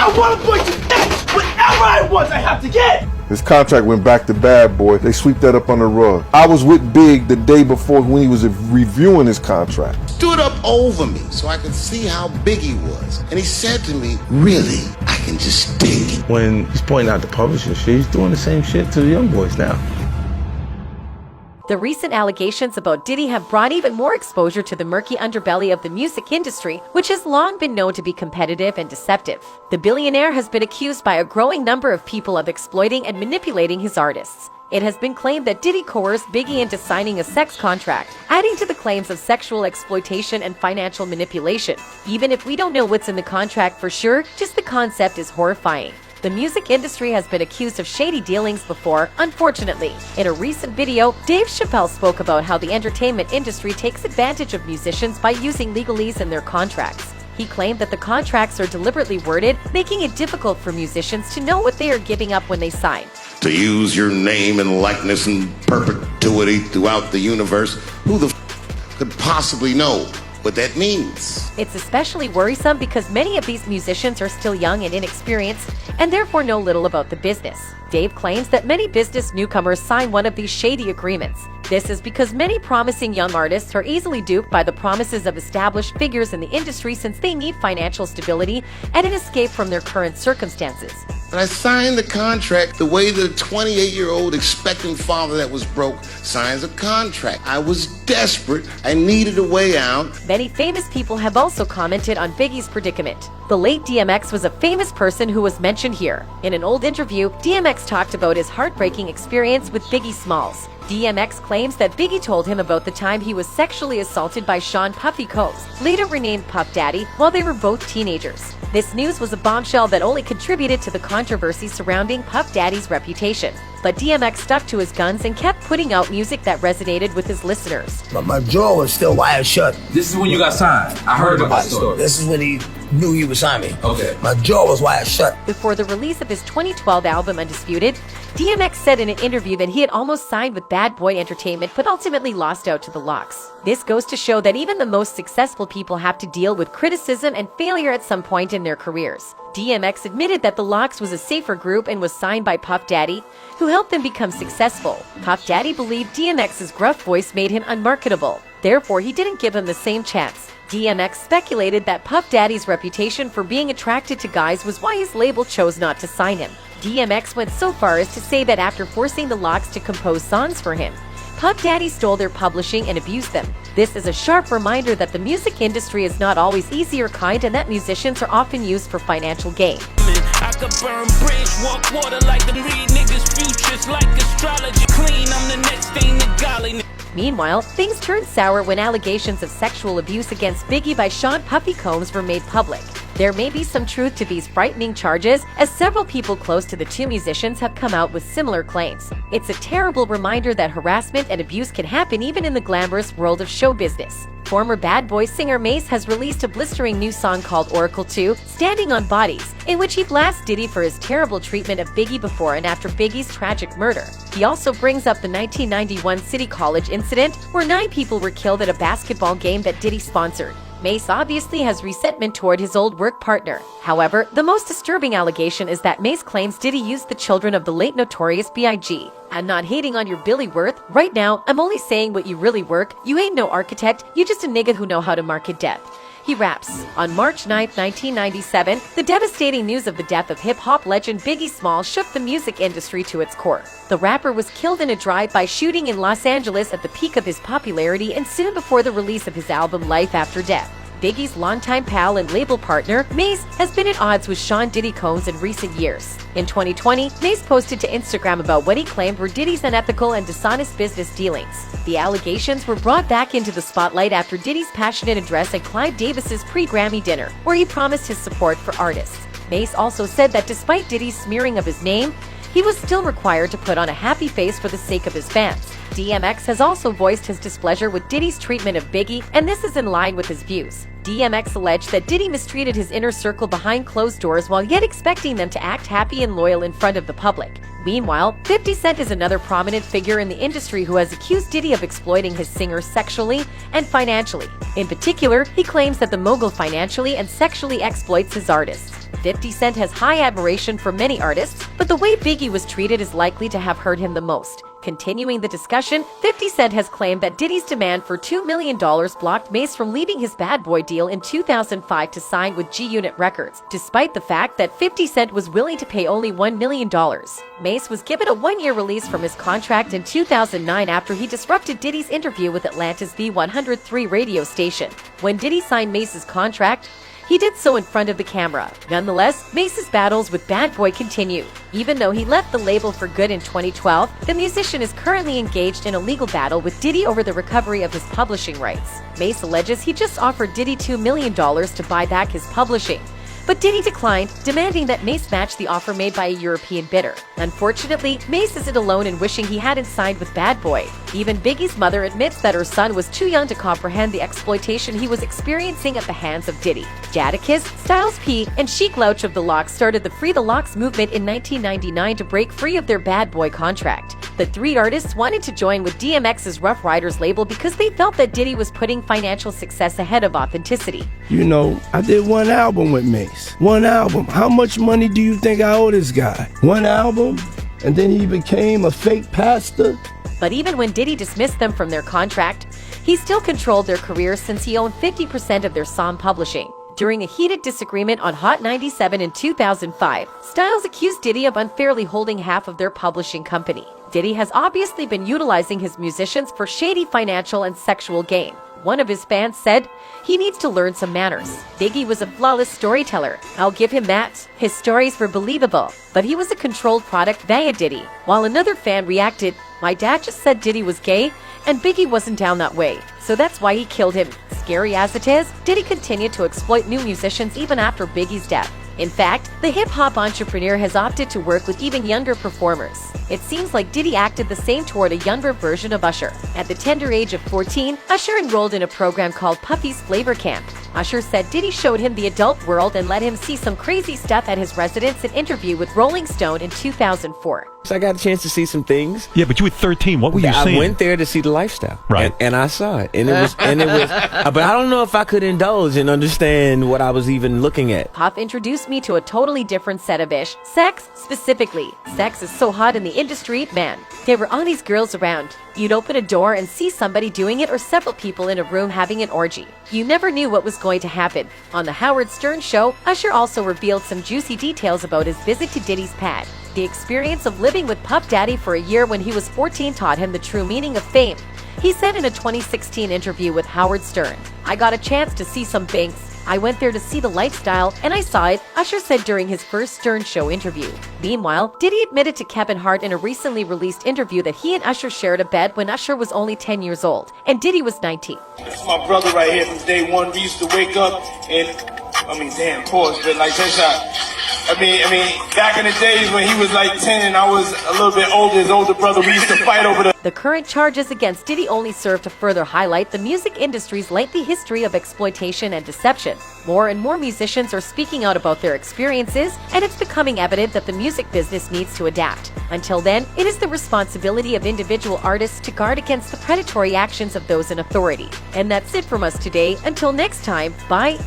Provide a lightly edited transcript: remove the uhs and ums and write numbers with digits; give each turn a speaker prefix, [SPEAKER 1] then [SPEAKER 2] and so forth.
[SPEAKER 1] I want a boy to get whatever I want, I have to get.
[SPEAKER 2] His contract went back to Bad Boy. They sweep that up on the rug. I was with Big the day before when he was reviewing his contract.
[SPEAKER 3] Stood up over me so I could see how big he was. And he said to me, really, I can just take it.
[SPEAKER 4] When he's pointing out the publishing shit, he's doing the same shit to the young boys now.
[SPEAKER 5] The recent allegations about Diddy have brought even more exposure to the murky underbelly of the music industry, which has long been known to be competitive and deceptive. The billionaire has been accused by a growing number of people of exploiting and manipulating his artists. It has been claimed that Diddy coerced Biggie into signing a sex contract, adding to the claims of sexual exploitation and financial manipulation. Even if we don't know what's in the contract for sure, just the concept is horrifying. The music industry has been accused of shady dealings before, unfortunately. In a recent video, Dave Chappelle spoke about how the entertainment industry takes advantage of musicians by using legalese in their contracts. He claimed that the contracts are deliberately worded, making it difficult for musicians to know what they are giving up when they sign.
[SPEAKER 3] To use your name and likeness in perpetuity throughout the universe, who the could possibly know what that means?
[SPEAKER 5] It's especially worrisome because many of these musicians are still young and inexperienced and therefore know little about the business. Dave claims that many business newcomers sign one of these shady agreements. This is because many promising young artists are easily duped by the promises of established figures in the industry since they need financial stability and an escape from their current circumstances.
[SPEAKER 3] But I signed the contract the way that a 28-year-old expectant father that was broke signs a contract. I was desperate. I needed a way out.
[SPEAKER 5] Many famous people have also commented on Biggie's predicament. The late DMX was a famous person who was mentioned here. In an old interview, DMX talked about his heartbreaking experience with Biggie Smalls. DMX claims that Biggie told him about the time he was sexually assaulted by Sean Puffy Combs, later renamed Puff Daddy, while they were both teenagers. This news was a bombshell that only contributed to the controversy surrounding Puff Daddy's reputation. But DMX stuck to his guns and kept putting out music that resonated with his listeners.
[SPEAKER 1] But my jaw was still wired shut.
[SPEAKER 6] This is when you got signed. I heard about the story.
[SPEAKER 1] This is when he knew he would sign me.
[SPEAKER 6] Okay.
[SPEAKER 1] My jaw was wired shut.
[SPEAKER 5] Before the release of his 2012 album Undisputed, DMX said in an interview that he had almost signed with Bad Boy Entertainment but ultimately lost out to the Locks. This goes to show that even the most successful people have to deal with criticism and failure at some point in their careers. DMX admitted that the Locks was a safer group and was signed by Puff Daddy, who helped them become successful. Puff Daddy believed DMX's gruff voice made him unmarketable. Therefore, he didn't give him the same chance. DMX speculated that Puff Daddy's reputation for being attracted to guys was why his label chose not to sign him. DMX went so far as to say that after forcing the Locks to compose songs for him, Puff Daddy stole their publishing and abused them. This is a sharp reminder that the music industry is not always easy or kind and that musicians are often used for financial gain.
[SPEAKER 7] I could burn bridge, walk water like them read niggas' futures like astrology. Clean, I'm the next thing to golly.
[SPEAKER 5] Meanwhile, things turned sour when allegations of sexual abuse against Biggie by Sean Puffy Combs were made public. There may be some truth to these frightening charges, as several people close to the two musicians have come out with similar claims. It's a terrible reminder that harassment and abuse can happen even in the glamorous world of show business. Former Bad Boy singer Mace has released a blistering new song called Oracle 2, Standing on Bodies, in which he blasts Diddy for his terrible treatment of Biggie before and after Biggie's tragic murder. He also brings up the 1991 City College incident, where 9 people were killed at a basketball game that Diddy sponsored. Mace obviously has resentment toward his old work partner. However, the most disturbing allegation is that Mace claims Diddy used the children of the late Notorious B.I.G. I'm not hating on your Billy Worth. Right now, I'm only saying what you really work. You ain't no architect, you just a nigga who know how to market death. He raps. On March 9, 1997, the devastating news of the death of hip-hop legend Biggie Smalls shook the music industry to its core. The rapper was killed in a drive-by shooting in Los Angeles at the peak of his popularity and soon before the release of his album Life After Death. Biggie's longtime pal and label partner, Mace, has been at odds with Sean Diddy Combs in recent years. In 2020, Mace posted to Instagram about what he claimed were Diddy's unethical and dishonest business dealings. The allegations were brought back into the spotlight after Diddy's passionate address at Clive Davis's pre-Grammy dinner, where he promised his support for artists. Mace also said that despite Diddy's smearing of his name, he was still required to put on a happy face for the sake of his fans. DMX has also voiced his displeasure with Diddy's treatment of Biggie, and this is in line with his views. DMX alleged that Diddy mistreated his inner circle behind closed doors while yet expecting them to act happy and loyal in front of the public. Meanwhile, 50 Cent is another prominent figure in the industry who has accused Diddy of exploiting his singers sexually and financially. In particular, he claims that the mogul financially and sexually exploits his artists. 50 Cent has high admiration for many artists, but the way Biggie was treated is likely to have hurt him the most. Continuing the discussion, 50 Cent has claimed that Diddy's demand for $2 million blocked Mase from leaving his Bad Boy deal in 2005 to sign with G-Unit Records, despite the fact that 50 Cent was willing to pay only $1 million. Mase was given a one-year release from his contract in 2009 after he disrupted Diddy's interview with Atlanta's V103 radio station. When Diddy signed Mase's contract, he did so in front of the camera. Nonetheless, Mase's battles with Bad Boy continue. Even though he left the label for good in 2012, the musician is currently engaged in a legal battle with Diddy over the recovery of his publishing rights. Mase alleges he just offered Diddy $2 million to buy back his publishing, but Diddy declined, demanding that Mase match the offer made by a European bidder. Unfortunately, Mase isn't alone in wishing he hadn't signed with Bad Boy. Even Biggie's mother admits that her son was too young to comprehend the exploitation he was experiencing at the hands of Diddy. Jadakiss, Styles P, and Sheek Louch of The Lox started the Free the Lox movement in 1999 to break free of their Bad Boy contract. The three artists wanted to join with DMX's Rough Riders label because they felt that Diddy was putting financial success ahead of authenticity.
[SPEAKER 8] You know, I did one album with Mase. One album. How much money do you think I owe this guy? One album? And then he became a fake pastor?
[SPEAKER 5] But even when Diddy dismissed them from their contract, he still controlled their careers since he owned 50% of their song publishing. During a heated disagreement on Hot 97 in 2005, Styles accused Diddy of unfairly holding half of their publishing company. Diddy has obviously been utilizing his musicians for shady financial and sexual gain. One of his fans said, "He needs to learn some manners. Biggie was a flawless storyteller. I'll give him that. His stories were believable, but he was a controlled product via Diddy." While another fan reacted, "My dad just said Diddy was gay, and Biggie wasn't down that way, so that's why he killed him." Scary as it is, Diddy continued to exploit new musicians even after Biggie's death. In fact, the hip-hop entrepreneur has opted to work with even younger performers. It seems like Diddy acted the same toward a younger version of Usher. At the tender age of 14, Usher enrolled in a program called Puffy's Flavor Camp. Usher said Diddy showed him the adult world and let him see some crazy stuff at his residence. An interview with Rolling Stone in 2004.
[SPEAKER 9] So I got a chance to see some things.
[SPEAKER 10] Yeah, but you were 13. What were you seeing?
[SPEAKER 9] I went there to see the lifestyle,
[SPEAKER 10] right?
[SPEAKER 9] And I saw it, and it was, but I don't know if I could indulge and understand what I was even looking at.
[SPEAKER 5] Puff introduced me to a totally different set of ish. Sex, specifically. Sex is so hot in the industry, man. There were all these girls around. You'd open a door and see somebody doing it or several people in a room having an orgy. You never knew what was going to happen. On the Howard Stern show, Usher also revealed some juicy details about his visit to Diddy's pad. The experience of living with Puff Daddy for a year when he was 14 taught him the true meaning of fame. He said in a 2016 interview with Howard Stern, "I got a chance to see some things. I went there to see the lifestyle, and I saw it," Usher said during his first Stern Show interview. Meanwhile, Diddy admitted to Kevin Hart in a recently released interview that he and Usher shared a bed when Usher was only 10 years old, and Diddy was 19.
[SPEAKER 1] This is my brother right here from day one. We used to wake up and, pause, but like that shot. Back in the days when he was like 10 and I was a little bit older, his older brother, we used to fight over
[SPEAKER 5] The current charges against Diddy only serve to further highlight the music industry's lengthy history of exploitation and deception. More and more musicians are speaking out about their experiences, and it's becoming evident that the music business needs to adapt. Until then, it is the responsibility of individual artists to guard against the predatory actions of those in authority. And that's it from us today. Until next time, bye.